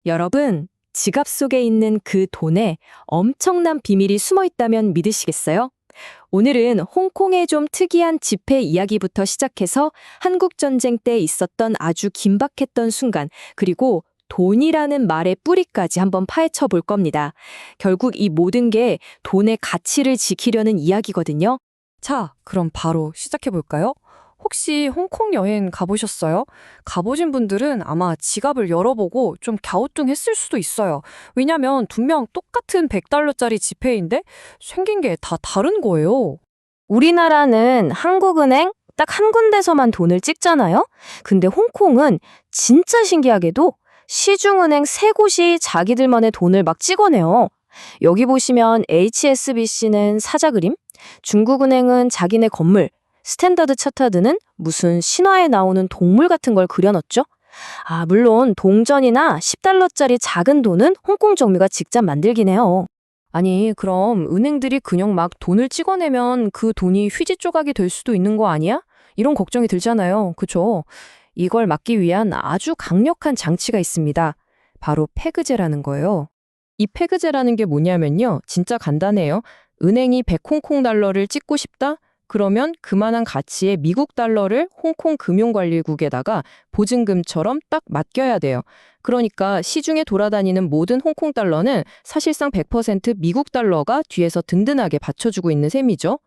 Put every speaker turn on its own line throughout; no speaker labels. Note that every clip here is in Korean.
여러분, 지갑 속에 있는 그 돈에 엄청난 비밀이 숨어 있다면 믿으시겠어요? 오늘은 홍콩의 좀 특이한 지폐 이야기부터 시작해서 한국전쟁 때 있었던 아주 긴박했던 순간, 그리고 돈이라는 말의 뿌리까지 한번 파헤쳐 볼 겁니다. 결국 이 모든 게 돈의 가치를 지키려는 이야기거든요.
자, 그럼 바로 시작해 볼까요? 혹시 홍콩 여행 가보셨어요? 가보신 분들은 아마 지갑을 열어보고 좀 갸우뚱했을 수도 있어요. 왜냐면 분명 똑같은 100달러짜리 지폐인데 생긴 게 다 다른 거예요.
우리나라는 한국은행 딱 한 군데서만 돈을 찍잖아요? 근데 홍콩은 진짜 신기하게도 시중은행 세 곳이 자기들만의 돈을 막 찍어내요. 여기 보시면 HSBC는 사자 그림, 중국은행은 자기네 건물, 스탠더드 차타드는 무슨 신화에 나오는 동물 같은 걸 그려놨죠? 아, 물론 동전이나 10달러짜리 작은 돈은 홍콩 정부가 직접 만들긴 해요.
아니, 그럼 은행들이 그냥 막 돈을 찍어내면 그 돈이 휴지 조각이 될 수도 있는 거 아니야? 이런 걱정이 들잖아요. 그쵸? 이걸 막기 위한 아주 강력한 장치가 있습니다. 바로 페그제라는 거예요. 이 페그제라는 게 뭐냐면요. 진짜 간단해요. 은행이 100홍콩 달러를 찍고 싶다? 그러면 그만한 가치의 미국 달러를 홍콩 금융관리국에다가 보증금처럼 딱 맡겨야 돼요. 그러니까 시중에 돌아다니는 모든 홍콩 달러는 사실상 100% 미국 달러가 뒤에서 든든하게 받쳐주고 있는 셈이죠.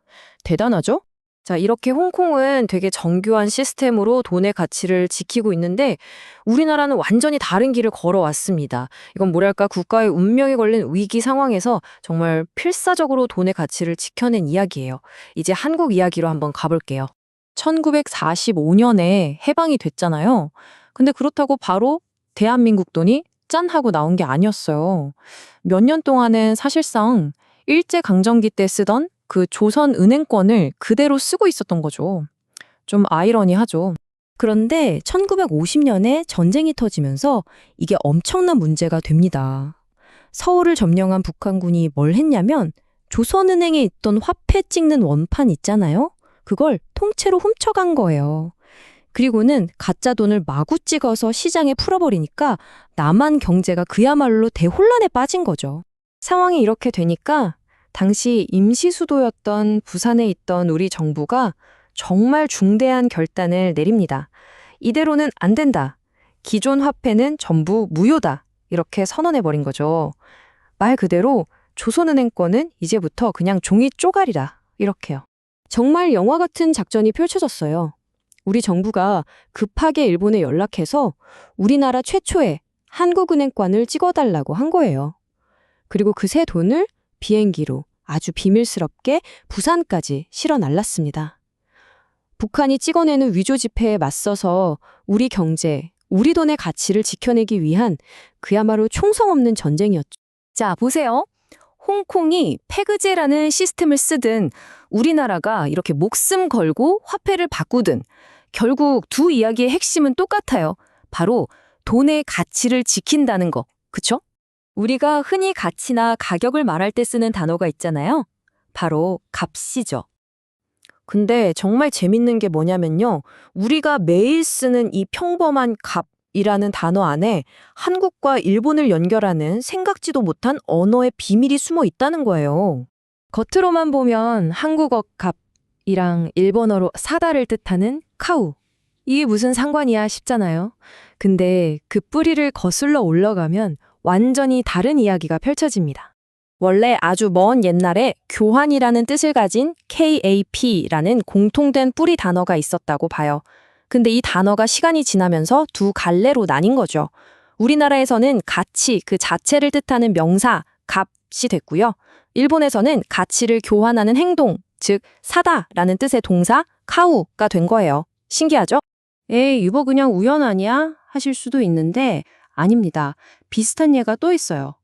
대단하죠?
자, 이렇게 홍콩은 되게 정교한 시스템으로 돈의 가치를 지키고 있는데 우리나라는 완전히 다른 길을 걸어왔습니다. 이건 뭐랄까 국가의 운명이 걸린 위기 상황에서 정말 필사적으로 돈의 가치를 지켜낸 이야기예요. 이제 한국 이야기로 한번 가볼게요.
1945년에 해방이 됐잖아요. 근데 그렇다고 바로 대한민국 돈이 짠 하고 나온 게 아니었어요. 몇 년 동안은 사실상 일제강점기 때 쓰던 그 조선은행권을 그대로 쓰고 있었던 거죠. 좀 아이러니하죠.
그런데 1950년에 전쟁이 터지면서 이게 엄청난 문제가 됩니다. 서울을 점령한 북한군이 뭘 했냐면 조선은행에 있던 화폐 찍는 원판 있잖아요. 그걸 통째로 훔쳐간 거예요. 그리고는 가짜 돈을 마구 찍어서 시장에 풀어버리니까 남한 경제가 그야말로 대혼란에 빠진 거죠. 상황이 이렇게 되니까 당시 임시수도였던 부산에 있던 우리 정부가 정말 중대한 결단을 내립니다. 이대로는 안 된다. 기존 화폐는 전부 무효다. 이렇게 선언해버린 거죠. 말 그대로 조선은행권은 이제부터 그냥 종이 쪼가리라. 이렇게요. 정말 영화 같은 작전이 펼쳐졌어요. 우리 정부가 급하게 일본에 연락해서 우리나라 최초의 한국은행권을 찍어달라고 한 거예요. 그리고 그 새 돈을 비행기로 아주 비밀스럽게 부산까지 실어 날랐습니다. 북한이 찍어내는 위조 지폐에 맞서서 우리 경제, 우리 돈의 가치를 지켜내기 위한 그야말로 총성 없는 전쟁이었죠. 자, 보세요. 홍콩이 페그제라는 시스템을 쓰든 우리나라가 이렇게 목숨 걸고 화폐를 바꾸든 결국 두 이야기의 핵심은 똑같아요. 바로 돈의 가치를 지킨다는 거. 그쵸? 우리가 흔히 가치나 가격을 말할 때 쓰는 단어가 있잖아요. 바로 값이죠. 근데 정말 재밌는 게 뭐냐면요. 우리가 매일 쓰는 이 평범한 값이라는 단어 안에 한국과 일본을 연결하는 생각지도 못한 언어의 비밀이 숨어 있다는 거예요. 겉으로만 보면 한국어 값이랑 일본어로 사다를 뜻하는 카우. 이게 무슨 상관이야 싶잖아요. 근데 그 뿌리를 거슬러 올라가면 완전히 다른 이야기가 펼쳐집니다. 원래 아주 먼 옛날에 교환이라는 뜻을 가진 KAP라는 공통된 뿌리 단어가 있었다고 봐요. 근데 이 단어가 시간이 지나면서 두 갈래로 나뉜 거죠. 우리나라에서는 가치 그 자체를 뜻하는 명사 값이 됐고요. 일본에서는 가치를 교환하는 행동, 즉 사다라는 뜻의 동사 카우가 된 거예요. 신기하죠? 에이, 이거 그냥 우연 아니야? 하실 수도 있는데 아닙니다. 비슷한 예가 또 있어요.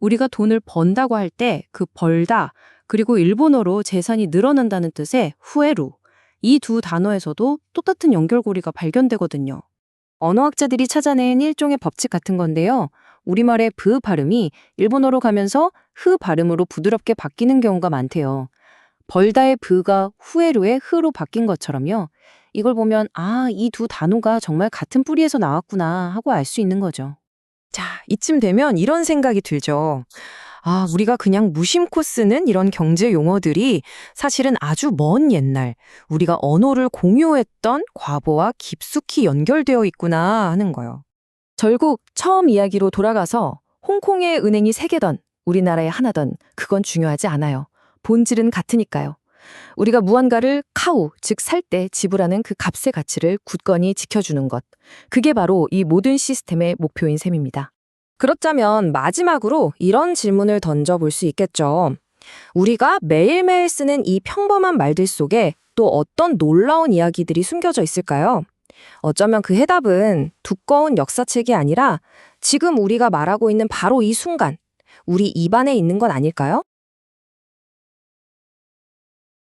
우리가 돈을 번다고 할 때 그 벌다, 그리고 일본어로 재산이 늘어난다는 뜻의 후에루. 이 두 단어에서도 똑같은 연결고리가 발견되거든요. 언어학자들이 찾아낸 일종의 법칙 같은 건데요. 우리말의 브 발음이 일본어로 가면서 흐 발음으로 부드럽게 바뀌는 경우가 많대요. 벌다의 브가 후에루의 흐로 바뀐 것처럼요. 이걸 보면 아, 이 두 단어가 정말 같은 뿌리에서 나왔구나 하고 알 수 있는 거죠.
자, 이쯤 되면 이런 생각이 들죠. 아, 우리가 그냥 무심코 쓰는 이런 경제 용어들이 사실은 아주 먼 옛날 우리가 언어를 공유했던 과거와 깊숙이 연결되어 있구나 하는 거요.
결국 처음 이야기로 돌아가서 홍콩의 은행이 3개던 우리나라의 하나던 그건 중요하지 않아요. 본질은 같으니까요. 우리가 무언가를 카우, 즉 살 때 지불하는 그 값의 가치를 굳건히 지켜주는 것. 그게 바로 이 모든 시스템의 목표인 셈입니다.
그렇다면 마지막으로 이런 질문을 던져볼 수 있겠죠. 우리가 매일매일 쓰는 이 평범한 말들 속에 또 어떤 놀라운 이야기들이 숨겨져 있을까요? 어쩌면 그 해답은 두꺼운 역사책이 아니라 지금 우리가 말하고 있는 바로 이 순간, 우리 입안에 있는 건 아닐까요?